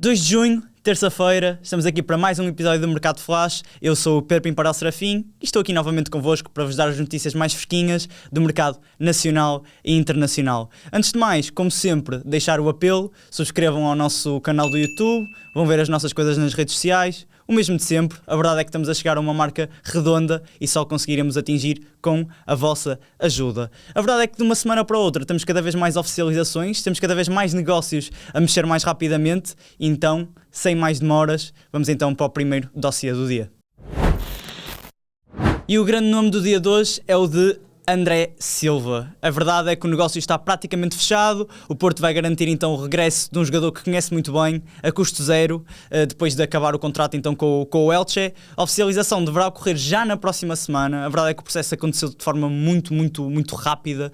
2 de junho, terça-feira, estamos aqui para mais um episódio do Mercado Flash. Eu sou o Pedro Pimparal Serafim e estou aqui novamente convosco para vos dar as notícias mais fresquinhas do mercado nacional e internacional. Antes de mais, como sempre, deixar o apelo, subscrevam ao nosso canal do YouTube, vão ver as nossas coisas nas redes sociais. O mesmo de sempre, a verdade é que estamos a chegar a uma marca redonda e só conseguiremos atingir com a vossa ajuda. A verdade é que de uma semana para outra temos cada vez mais oficializações, temos cada vez mais negócios a mexer mais rapidamente, então, sem mais demoras, vamos então para o primeiro dossiê do dia. E o grande nome do dia de hoje é o de André Silva. A verdade é que o negócio está praticamente fechado, o Porto vai garantir então o regresso de um jogador que conhece muito bem, a custo zero, depois de acabar o contrato então com o Elche. A oficialização deverá ocorrer já na próxima semana, a verdade é que o processo aconteceu de forma muito rápida,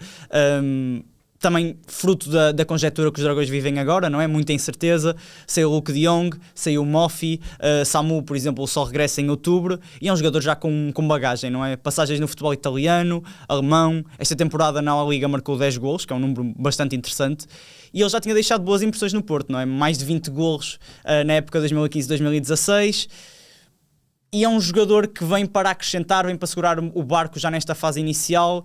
também fruto da conjetura que os Dragões vivem agora, não é? Muita incerteza. Saiu o Luke de Jong, saiu o Moffi, Samu, por exemplo, só regressa em outubro e é um jogador já com bagagem, não é? Passagens no futebol italiano, alemão. Esta temporada na Liga marcou 10 golos, que é um número bastante interessante. E ele já tinha deixado boas impressões no Porto, não é? Mais de 20 golos na época 2015-2016. E é um jogador que vem para acrescentar, vem para segurar o barco já nesta fase inicial.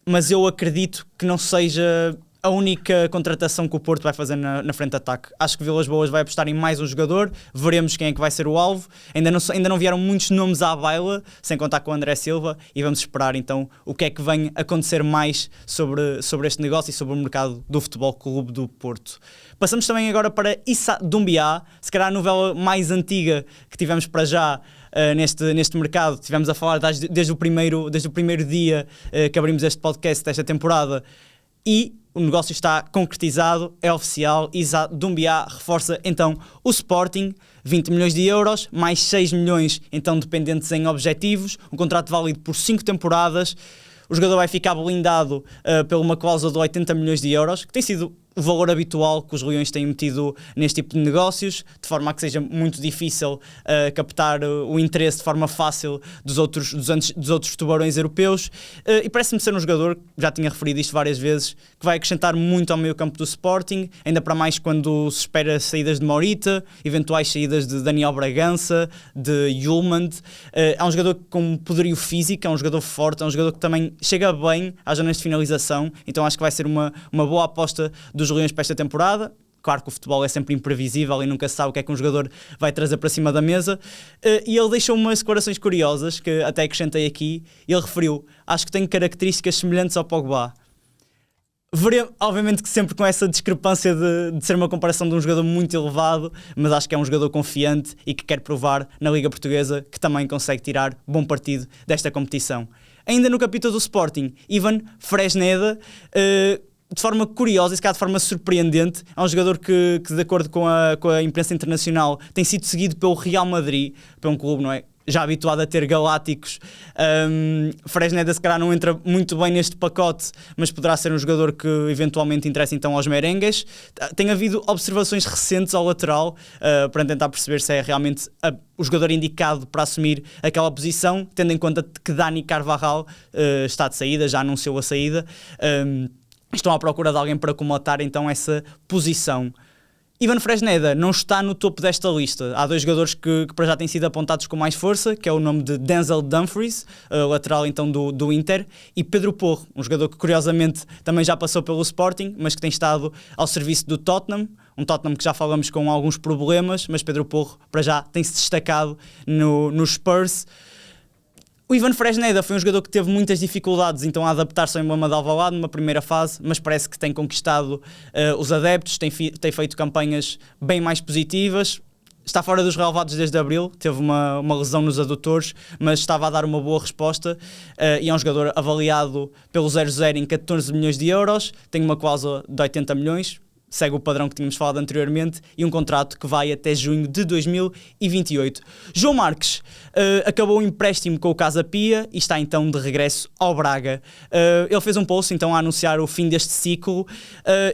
Mas eu acredito que não seja a única contratação que o Porto vai fazer na frente de ataque. Acho que Vilas Boas vai apostar em mais um jogador, veremos quem é que vai ser o alvo. Ainda não vieram muitos nomes à baila, sem contar com o André Silva, e vamos esperar então o que é que vem acontecer mais sobre este negócio e sobre o mercado do Futebol Clube do Porto. Passamos também agora para Issa Doumbia, se calhar a novela mais antiga que tivemos para já neste mercado. Tivemos a falar desde o primeiro dia que abrimos este podcast desta temporada e o negócio está concretizado, é oficial. Issa Doumbia reforça então o Sporting, 20 milhões de euros, mais 6 milhões então dependentes em objetivos, um contrato válido por 5 temporadas. O jogador vai ficar blindado por uma cláusula de 80 milhões de euros, que tem sido o valor habitual que os Leões têm metido neste tipo de negócios, de forma a que seja muito difícil captar o interesse de forma fácil dos outros tubarões europeus. E parece-me ser um jogador, já tinha referido isto várias vezes, que vai acrescentar muito ao meio campo do Sporting, ainda para mais quando se espera saídas de Morita, eventuais saídas de Daniel Bragança, de Yulmand. É um jogador com poderio físico, é um jogador forte, é um jogador que também chega bem às zonas de finalização, então acho que vai ser uma boa aposta dos Leões para esta temporada. Claro que o futebol é sempre imprevisível e nunca se sabe o que é que um jogador vai trazer para cima da mesa. E ele deixou umas declarações curiosas que até acrescentei aqui. Ele referiu: acho que tem características semelhantes ao Pogba. Obviamente que sempre com essa discrepância de ser uma comparação de um jogador muito elevado, mas acho que é um jogador confiante e que quer provar na Liga Portuguesa que também consegue tirar bom partido desta competição. Ainda no capítulo do Sporting, Ivan Fresneda, de forma curiosa e se calhar de forma surpreendente, é um jogador que de acordo com a imprensa internacional tem sido seguido pelo Real Madrid, para um clube, não é, já habituado a ter galácticos. Fresneda se calhar não entra muito bem neste pacote, mas poderá ser um jogador que eventualmente interessa então aos merengues. Tem havido observações recentes ao lateral para tentar perceber se é realmente o jogador indicado para assumir aquela posição, tendo em conta que Dani Carvajal está de saída, já anunciou a saída. Estão à procura de alguém para comatar então essa posição. Ivan Fresneda não está no topo desta lista. Há 2 jogadores que para já têm sido apontados com mais força, que é o nome de Denzel Dumfries, lateral então do Inter, e Pedro Porro, um jogador que curiosamente também já passou pelo Sporting, mas que tem estado ao serviço do Tottenham, um Tottenham que já falamos com alguns problemas, mas Pedro Porro para já tem-se destacado no Spurs. O Ivan Fresneda foi um jogador que teve muitas dificuldades então a adaptar-se ao emblema de Alvalade numa primeira fase, mas parece que tem conquistado os adeptos, tem feito campanhas bem mais positivas. Está fora dos relevados desde abril, teve uma lesão nos adutores, mas estava a dar uma boa resposta e é um jogador avaliado pelo 0-0 em 14 milhões de euros, tem uma cláusula de 80 milhões, segue o padrão que tínhamos falado anteriormente e um contrato que vai até junho de 2028. João Marques acabou o empréstimo com o Casa Pia e está então de regresso ao Braga. Ele fez um post então a anunciar o fim deste ciclo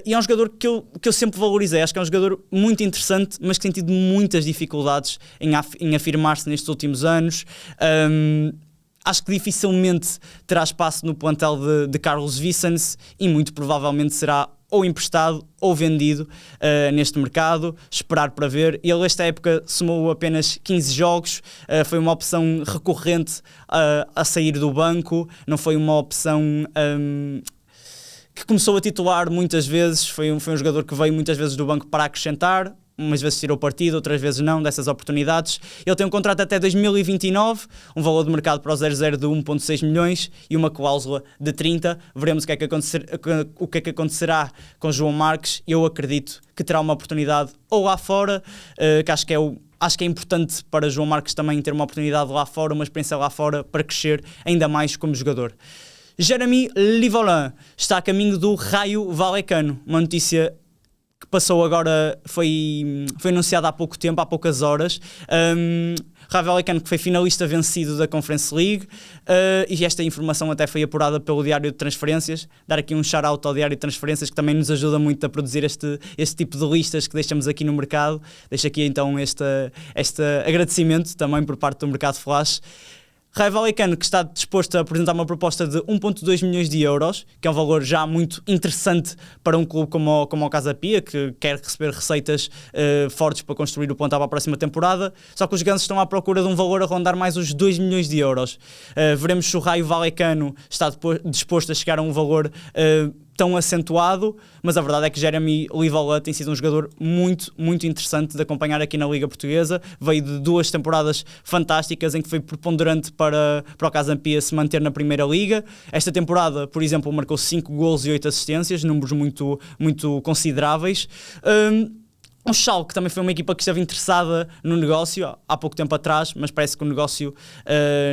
e é um jogador que eu sempre valorizei. Acho que é um jogador muito interessante, mas que tem tido muitas dificuldades em afirmar-se nestes últimos anos. Acho que dificilmente terá espaço no plantel de Carlos Vicens e muito provavelmente será ou emprestado ou vendido neste mercado, esperar para ver. Ele esta época somou apenas 15 jogos, foi uma opção recorrente a sair do banco, não foi uma opção que começou a titular muitas vezes, foi um jogador que veio muitas vezes do banco para acrescentar, umas vezes tirou partido, outras vezes não, dessas oportunidades. Ele tem um contrato até 2029, um valor de mercado para o 0-0 de 1,6 milhões e uma cláusula de 30. Veremos o que é que acontecerá com João Marques. Eu acredito que terá uma oportunidade ou lá fora, que acho que é importante para João Marques também ter uma oportunidade lá fora, uma experiência lá fora para crescer ainda mais como jogador. Jérémy Livolan está a caminho do Rayo Vallecano, uma notícia que passou agora, foi anunciada há pouco tempo, há poucas horas. Rayo Vallecano, que foi finalista vencido da Conference League, e esta informação até foi apurada pelo Diário de Transferências. Dar aqui um shout-out ao Diário de Transferências, que também nos ajuda muito a produzir este tipo de listas que deixamos aqui no mercado. Deixo aqui então este agradecimento também por parte do Mercado Flash. Rayo Vallecano, que está disposto a apresentar uma proposta de 1,2 milhões de euros, que é um valor já muito interessante para um clube como o Casa Pia, que quer receber receitas fortes para construir o plantel para a próxima temporada. Só que os gansos estão à procura de um valor a rondar mais os 2 milhões de euros. Veremos se o Rayo Vallecano está disposto a chegar a um valor tão acentuado, mas a verdade é que Jérémy Livolan tem sido um jogador muito, muito interessante de acompanhar aqui na Liga Portuguesa. Veio de 2 temporadas fantásticas em que foi preponderante para o Casa Pia se manter na Primeira Liga. Esta temporada, por exemplo, marcou 5 golos e 8 assistências, números muito, muito consideráveis. O Schalke também foi uma equipa que esteve interessada no negócio há pouco tempo atrás, mas parece que o negócio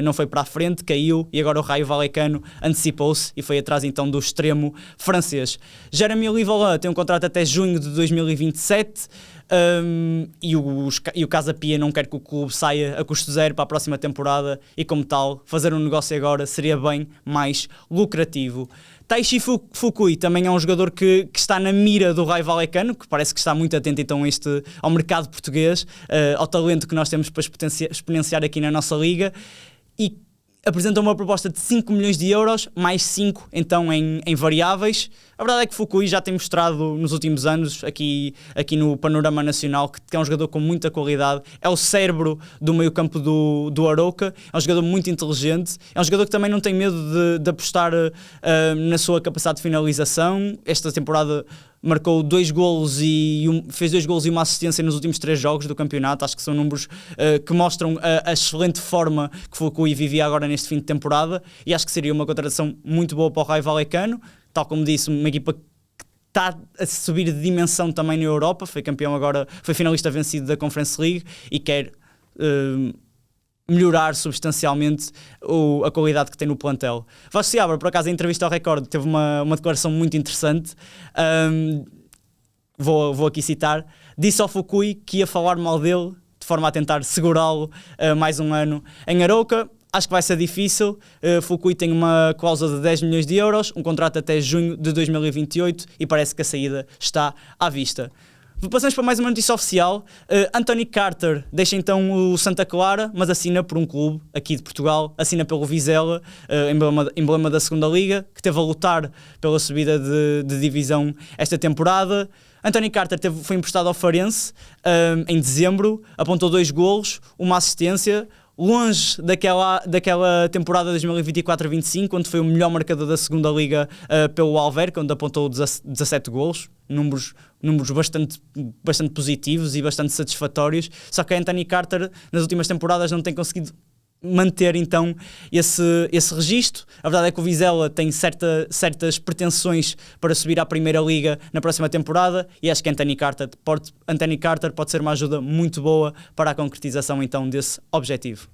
não foi para a frente, caiu, e agora o Rayo Vallecano antecipou-se e foi atrás então do extremo francês. Jérémy Livolan tem um contrato até junho de 2027, e o Casa Pia não quer que o clube saia a custo zero para a próxima temporada, e como tal, fazer um negócio agora seria bem mais lucrativo. Taishi Fukui também é um jogador que está na mira do Rayo Vallecano, que parece que está muito atento então ao mercado português, ao talento que nós temos para exponenciar aqui na nossa liga, e apresenta uma proposta de 5 milhões de euros, mais 5 então em variáveis. A verdade é que Fukui já tem mostrado nos últimos anos, aqui no panorama nacional, que é um jogador com muita qualidade, é o cérebro do meio-campo do Arouca, é um jogador muito inteligente, é um jogador que também não tem medo de apostar na sua capacidade de finalização. Esta temporada marcou 2 golos fez 2 golos e uma assistência nos últimos 3 jogos do campeonato. Acho que são números que mostram a excelente forma que Fukui vivia agora neste fim de temporada, e acho que seria uma contratação muito boa para o Rayo Vallecano. Tal como disse, uma equipa que está a subir de dimensão também na Europa, foi campeão agora, foi finalista vencido da Conference League e quer melhorar substancialmente a qualidade que tem no plantel. Vasco Seabra, por acaso, em entrevista ao Record, teve uma declaração muito interessante. Vou aqui citar. Disse ao Fukui que ia falar mal dele, de forma a tentar segurá-lo mais um ano em Arouca. Acho que vai ser difícil. Fukui tem uma cláusula de 10 milhões de euros, um contrato até junho de 2028, e parece que a saída está à vista. Passamos para mais uma notícia oficial. Anthony Carter deixa então o Santa Clara, mas assina por um clube aqui de Portugal, assina pelo Vizela, emblema da segunda Liga, que teve a lutar pela subida de divisão esta temporada. Anthony Carter foi emprestado ao Farense em dezembro, apontou 2 golos, uma assistência, longe daquela temporada 2024-25, onde foi o melhor marcador da segunda Liga pelo Alverca, onde apontou 17 golos, números bastante positivos e bastante satisfatórios. Só que Anthony Carter nas últimas temporadas não tem conseguido manter então esse registro. A verdade é que o Vizela tem certas pretensões para subir à Primeira Liga na próxima temporada, e acho que Anthony Carter pode ser uma ajuda muito boa para a concretização então desse objetivo.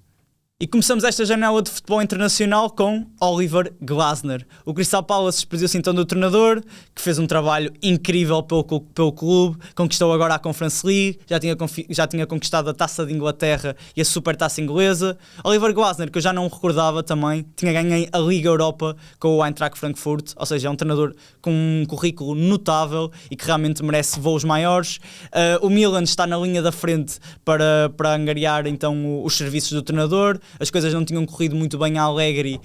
E começamos esta janela de futebol internacional com Oliver Glasner. O Crystal Palace despediu-se então do treinador, que fez um trabalho incrível pelo clube, conquistou agora a Conference League, já tinha conquistado a Taça de Inglaterra e a Super Taça Inglesa. Oliver Glasner, que eu já não recordava também, tinha ganho a Liga Europa com o Eintracht Frankfurt, ou seja, é um treinador com um currículo notável e que realmente merece voos maiores. O Milan está na linha da frente para angariar então os serviços do treinador. as coisas não tinham corrido muito bem a Allegri,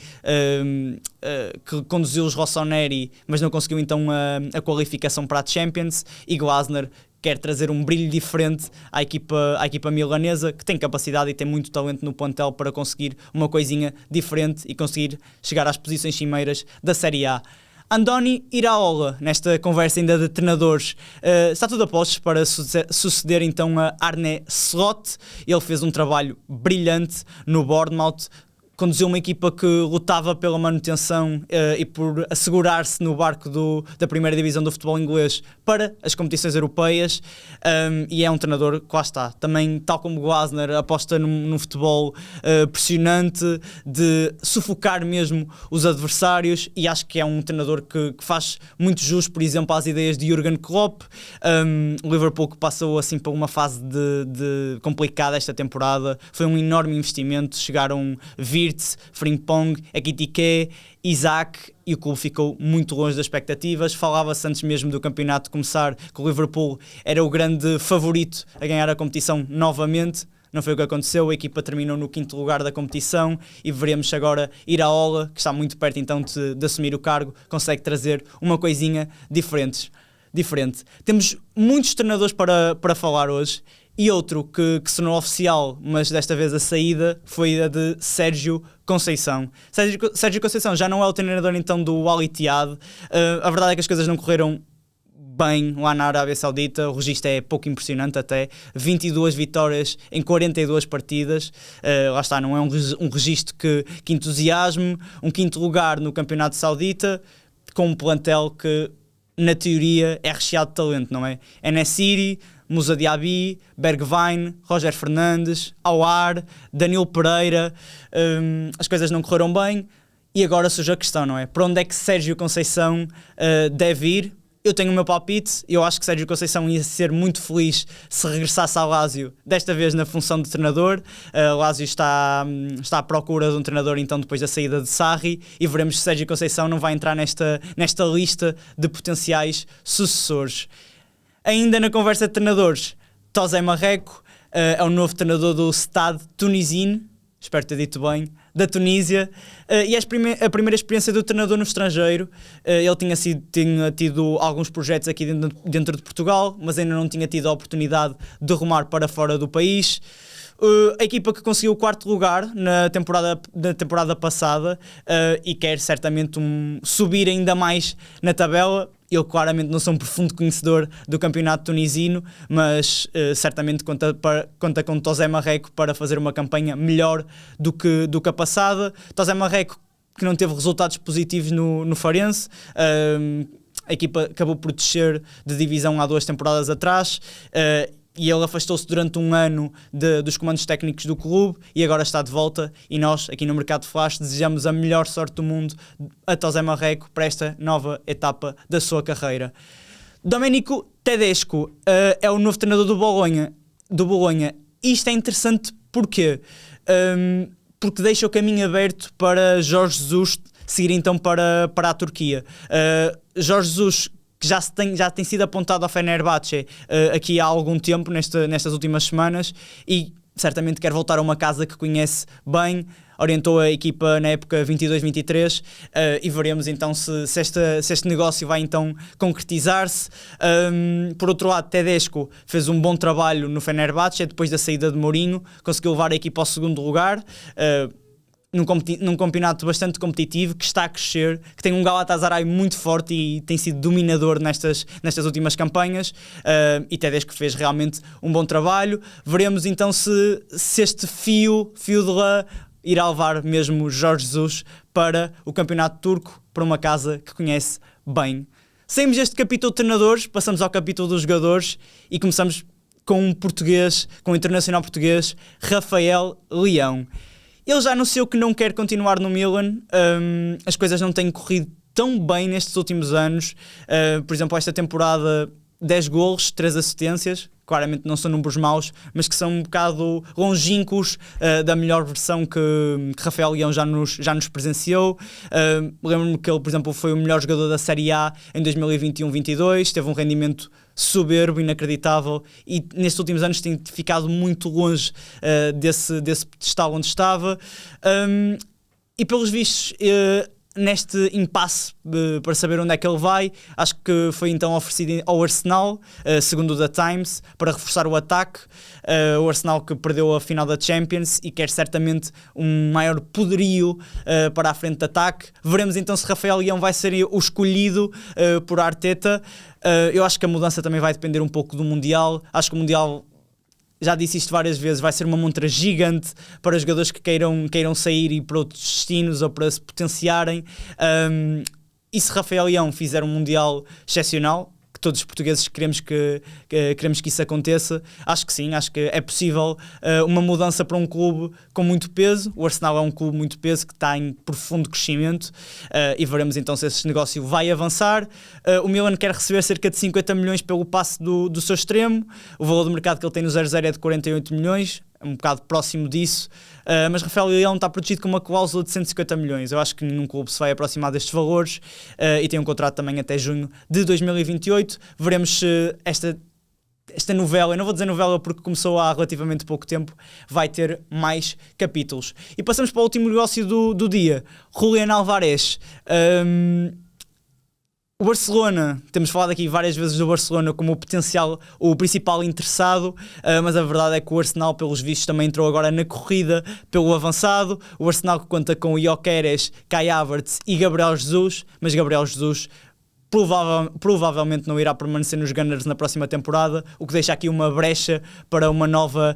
que conduziu os Rossoneri, mas não conseguiu então a qualificação para a Champions, e Glasner quer trazer um brilho diferente à equipa milanesa, que tem capacidade e tem muito talento no plantel para conseguir uma coisinha diferente e conseguir chegar às posições cimeiras da Série A. Andoni Iraola, nesta conversa ainda de treinadores, está tudo a postos para suceder então a Arne Slot. Ele fez um trabalho brilhante no Bournemouth, conduziu uma equipa que lutava pela manutenção e por assegurar-se no barco da primeira divisão do futebol inglês para as competições europeias, e é um treinador que lá está, também tal como Glasner, aposta num futebol pressionante, de sufocar mesmo os adversários, e acho que é um treinador que faz muito jus, por exemplo, às ideias de Jürgen Klopp. O Liverpool, que passou assim por uma fase de complicada esta temporada, foi um enorme investimento, chegaram Wirtz, Frimpong, Ekitike, Isaac, e o clube ficou muito longe das expectativas. Falava-se antes mesmo do campeonato começar que o Liverpool era o grande favorito a ganhar a competição novamente. Não foi o que aconteceu, a equipa terminou no 5º lugar da competição, e veremos agora Iraola, que está muito perto então de assumir o cargo, consegue trazer uma coisinha diferente. Temos muitos treinadores para falar hoje, e outro que se tornou oficial, mas desta vez a saída, foi a de Sérgio Conceição. Sérgio Conceição já não é o treinador então do Al Ittihad. A verdade é que as coisas não correram bem lá na Arábia Saudita, o registro é pouco impressionante até, 22 vitórias em 42 partidas, lá está, não é um registro que entusiasme, um 5º lugar no campeonato saudita, com um plantel que na teoria é recheado de talento, não é? En-Nesyri, Moussa Diaby, Bergwijn, Roger Fernandes, Aouar, Danilo Pereira. As coisas não correram bem, e agora surge a questão, não é? Para onde é que Sérgio Conceição deve ir? Eu tenho o meu palpite, eu acho que Sérgio Conceição ia ser muito feliz se regressasse ao Lazio, desta vez na função de treinador. O Lazio está à procura de um treinador então depois da saída de Sarri, e veremos se Sérgio Conceição não vai entrar nesta lista de potenciais sucessores. Ainda na conversa de treinadores, Tosé Marreco é o novo treinador do Stade Tunisien, espero ter dito bem, da Tunísia, e é a primeira experiência do treinador no estrangeiro. Ele tinha tido alguns projetos aqui dentro de Portugal, mas ainda não tinha tido a oportunidade de rumar para fora do país. A equipa que conseguiu o 4º lugar na temporada passada, e quer certamente subir ainda mais na tabela. Eu claramente não sou um profundo conhecedor do campeonato tunisino, mas certamente conta com Tosé Marreco para fazer uma campanha melhor do que a passada. Tosé Marreco, que não teve resultados positivos no Farense, a equipa acabou por descer de divisão há 2 temporadas atrás, e ele afastou-se durante um ano dos comandos técnicos do clube, e agora está de volta, e nós aqui no Mercado Flash desejamos a melhor sorte do mundo a Tosé Marreco para esta nova etapa da sua carreira. Domenico Tedesco é o novo treinador do Bolonha. Isto é interessante porque deixa o caminho aberto para Jorge Jesus seguir então para a Turquia. Jorge Jesus, que já tem sido apontado ao Fenerbahçe aqui há algum tempo, nestas últimas semanas, e certamente quer voltar a uma casa que conhece bem, orientou a equipa na época 22-23, e veremos então se este negócio vai então concretizar-se. Por outro lado, Tedesco fez um bom trabalho no Fenerbahçe depois da saída de Mourinho, conseguiu levar a equipa ao 2º lugar, num campeonato bastante competitivo, que está a crescer, que tem um Galatasaray muito forte e tem sido dominador nestas últimas campanhas, e Tedesco fez realmente um bom trabalho. Veremos então se este fio de lã irá levar mesmo Jorge Jesus para o campeonato turco, para uma casa que conhece bem. Saímos deste capítulo de treinadores, passamos ao capítulo dos jogadores, e começamos com um internacional português, Rafael Leão. Ele já anunciou que não quer continuar no Milan. As coisas não têm corrido tão bem nestes últimos anos. Por exemplo, esta temporada, 10 golos, 3 assistências. Claramente não são números maus, mas que são um bocado longínquos da melhor versão que Rafael Leão já nos presenciou. Lembro-me que ele, por exemplo, foi o melhor jogador da Série A em 2021-22, teve um rendimento soberbo, inacreditável, e nestes últimos anos tem ficado muito longe desse pedestal onde estava. E pelos vistos, neste impasse para saber onde é que ele vai, acho que foi então oferecido ao Arsenal, segundo o The Times, para reforçar o ataque. O Arsenal que perdeu a final da Champions e quer certamente um maior poderio para a frente de ataque. Veremos então se Rafael Leão vai ser o escolhido por Arteta. Eu acho que a mudança também vai depender um pouco do Mundial. Acho que o Mundial, já disse isto várias vezes, vai ser uma montra gigante para os jogadores que queiram sair e para outros destinos ou para se potenciarem. E se Rafael Leão fizer um Mundial excepcional, que todos os portugueses queremos que isso aconteça, acho que sim, acho que é possível uma mudança para um clube com muito peso. O Arsenal é um clube muito peso que está em profundo crescimento, e veremos então se esse negócio vai avançar. O Milan quer receber cerca de 50 milhões pelo passe do seu extremo. O valor do mercado que ele tem no 0-0 é de 48 milhões, é um bocado próximo disso, mas Rafael Leão está protegido com uma cláusula de 150 milhões. Eu acho que nenhum clube se vai aproximar destes valores, e tem um contrato também até junho de 2028. Veremos se esta novela, eu não vou dizer novela porque começou há relativamente pouco tempo, vai ter mais capítulos. E passamos para o último negócio do dia, Julián Álvarez. O Barcelona, temos falado aqui várias vezes do Barcelona como o principal interessado, mas a verdade é que o Arsenal, pelos vistos, também entrou agora na corrida pelo avançado. O Arsenal que conta com Gyökeres, Kai Havertz e Gabriel Jesus, mas Gabriel Jesus provavelmente não irá permanecer nos Gunners na próxima temporada, o que deixa aqui uma brecha para uma nova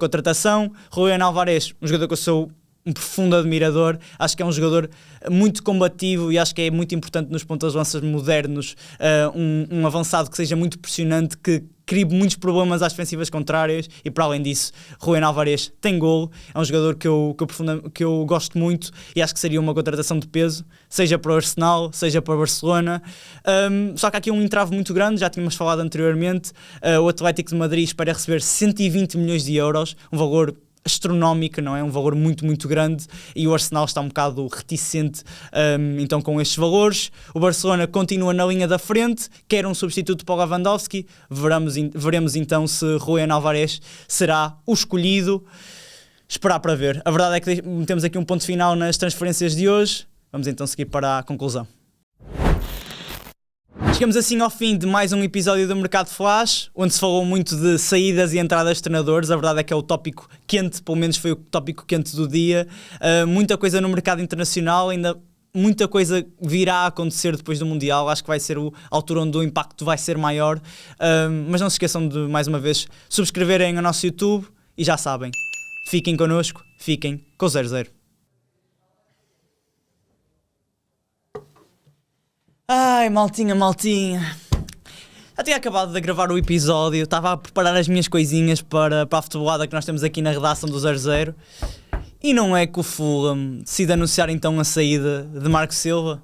contratação. Julián Álvarez, um jogador que eu sou um profundo admirador, acho que é um jogador muito combativo e acho que é muito importante nos pontas de lança modernos, um avançado que seja muito pressionante, que crie muitos problemas às defensivas contrárias, e para além disso, Julián Álvarez tem golo, é um jogador que eu gosto muito e acho que seria uma contratação de peso, seja para o Arsenal, seja para o Barcelona. Só que há aqui um entrave muito grande, já tínhamos falado anteriormente, o Atlético de Madrid espera receber 120 milhões de euros, um valor astronómica, não é? Um valor muito, muito grande, e o Arsenal está um bocado reticente então com estes valores. O Barcelona continua na linha da frente, quer um substituto para o Lewandowski. Veremos então se Julián Álvarez será o escolhido. Esperar para ver. A verdade é que temos aqui um ponto final nas transferências de hoje. Vamos então seguir para a conclusão. Chegamos assim ao fim de mais um episódio do Mercado Flash, onde se falou muito de saídas e entradas de treinadores. A verdade é que é o tópico quente, pelo menos foi o tópico quente do dia. Muita coisa no mercado internacional, ainda muita coisa virá a acontecer depois do Mundial. Acho que vai ser a altura onde o impacto vai ser maior. Mas não se esqueçam de, mais uma vez, subscreverem ao nosso YouTube e já sabem, fiquem connosco, fiquem com o 00. Ai, maltinha. Já tinha acabado de gravar o episódio, estava a preparar as minhas coisinhas para a futebolada que nós temos aqui na redação do 00. E não é que o Fulham decide anunciar então a saída de Marco Silva.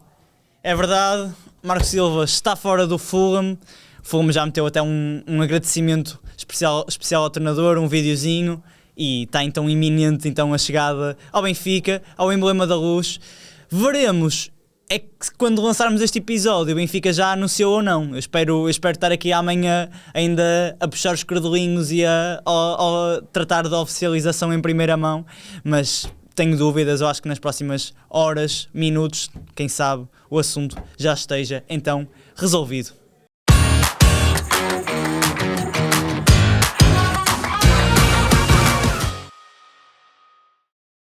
É verdade, Marco Silva está fora do Fulham. O Fulham já meteu até um agradecimento especial ao treinador, um videozinho. E está então iminente então a chegada ao Benfica, ao emblema da luz. Veremos é que quando lançarmos este episódio o Benfica já anunciou ou não. Eu espero estar aqui amanhã ainda a puxar os cordelinhos e a tratar da oficialização em primeira mão, mas tenho dúvidas. Eu acho que nas próximas horas, minutos, quem sabe, o assunto já esteja então resolvido.